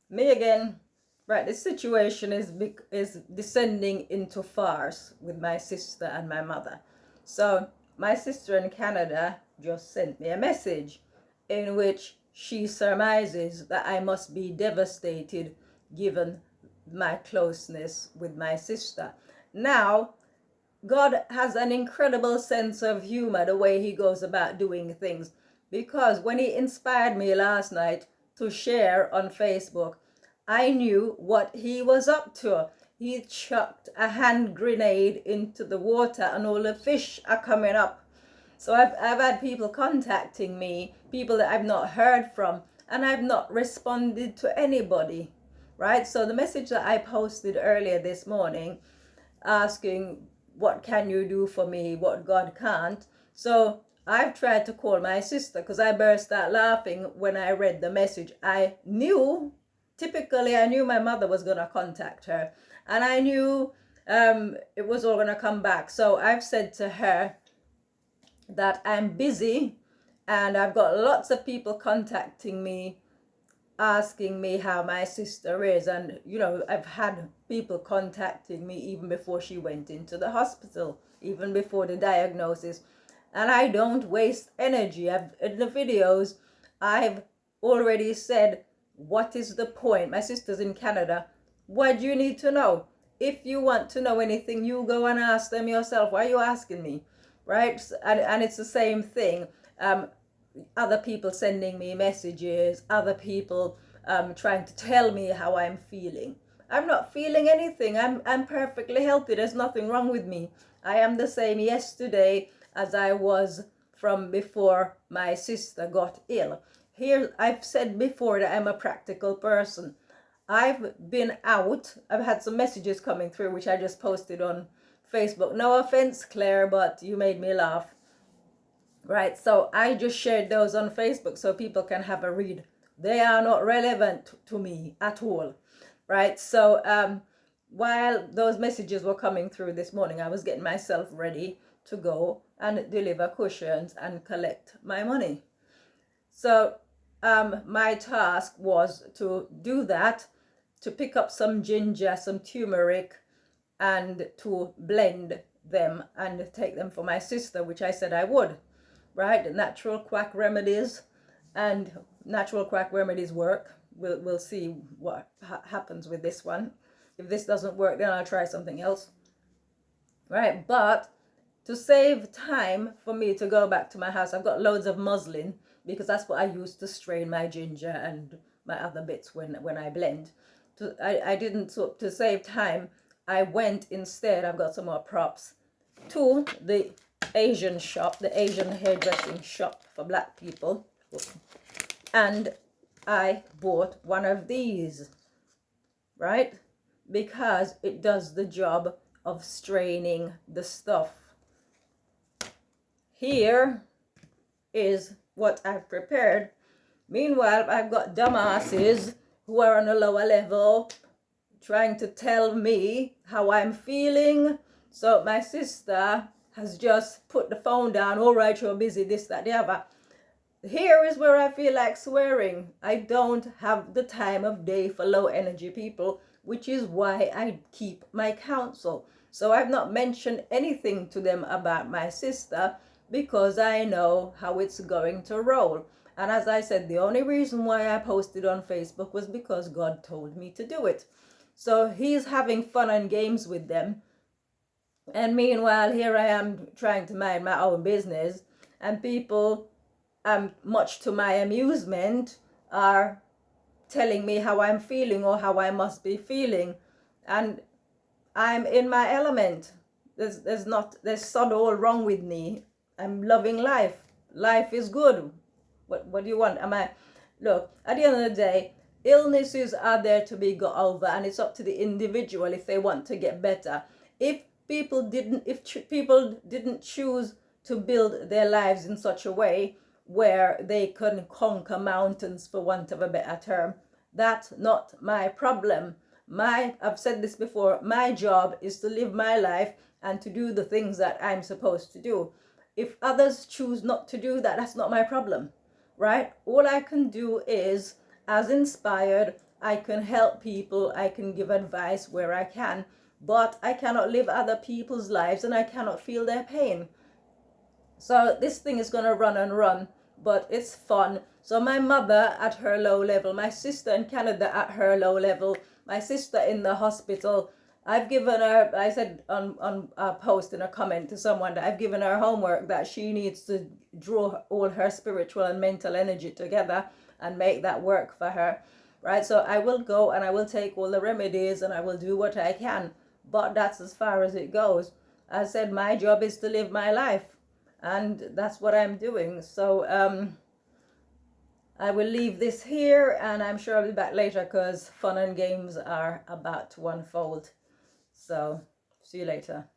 Me again. Right, this situation is descending into farce with my sister and my mother. So my sister in Canada just sent me a message in which she surmises that I must be devastated given my closeness with my sister. Now, God has an incredible sense of humor the way he goes about doing things, because when he inspired me last night to share on Facebook, I knew what he was up to. He chucked a hand grenade into the water and all the fish are coming up. So I've had people contacting me, people that I've not heard from, and I've not responded to anybody, right? So the message that I posted earlier this morning asking, what can you do for me, what God can't? So I've tried to call my sister because I burst out laughing when I read the message. Typically I knew my mother was going to contact her, and I knew it was all going to come back. So I've said to her that I'm busy and I've got lots of people contacting me asking me how my sister is. And I've had people contacting me even before she went into the hospital, even before the diagnosis. And I don't waste energy. In the videos I've already said, what is the point? My sister's in Canada. What do you need to know? If you want to know anything, you go and ask them yourself. Why are you asking me? Right? And it's the same thing. Other people sending me messages, other people trying to tell me how I'm feeling. I'm not feeling anything. I'm perfectly healthy. There's nothing wrong with me. I am the same yesterday as I was from before my sister got ill. Here, I've said before that I'm a practical person. I've been out. I've had some messages coming through, which I just posted on Facebook. No offense, Claire, but you made me laugh. Right, so I just shared those on Facebook so people can have a read. They are not relevant to me at all. Right, so while those messages were coming through this morning, I was getting myself ready to go and deliver cushions and collect my money. So my task was to do that, to pick up some ginger, some turmeric, and to blend them and take them for my sister, which I said I would. Right, natural quack remedies, and natural quack remedies work. We'll see what happens with this one. If this doesn't work, then I'll try something else. Right, but to save time for me to go back to my house, I've got loads of muslin because that's what I use to strain my ginger and my other bits when I blend. I didn't, so to save time, I went instead, I've got some more props, to the Asian shop, the Asian hairdressing shop for black people, and I bought one of these, right? Because it does the job of straining the stuff. Here is what I've prepared. Meanwhile, I've got dumbasses who are on a lower level trying to tell me how I'm feeling. So my sister has just put the phone down. All right, you're busy, this, that, the other. Here is where I feel like swearing. I don't have the time of day for low energy people, which is why I keep my counsel. So I've not mentioned anything to them about my sister because I know how it's going to roll. And as I said, the only reason why I posted on Facebook was because God told me to do it. So he's having fun and games with them. And meanwhile, here I am trying to mind my own business, and people, much to my amusement, are telling me how I'm feeling or how I must be feeling. And I'm in my element. There's sod all wrong with me. I'm loving life. Life is good. What do you want? Look, at the end of the day, illnesses are there to be got over, and it's up to the individual if they want to get better. If people didn't choose to build their lives in such a way where they can conquer mountains, for want of a better term, that's not my problem. I've said this before, my job is to live my life and to do the things that I'm supposed to do. If others choose not to do that, that's not my problem, right? All I can do is, as inspired, I can help people, I can give advice where I can, but I cannot live other people's lives and I cannot feel their pain. So this thing is going to run and run, but it's fun. So my mother at her low level, my sister in Canada at her low level, my sister in the hospital, I've given her, I said on a post in a comment to someone that I've given her homework that she needs to draw all her spiritual and mental energy together and make that work for her, right? So I will go and I will take all the remedies and I will do what I can, but that's as far as it goes. I said my job is to live my life, and that's what I'm doing. So I will leave this here, and I'm sure I'll be back later because fun and games are about to unfold. So see you later.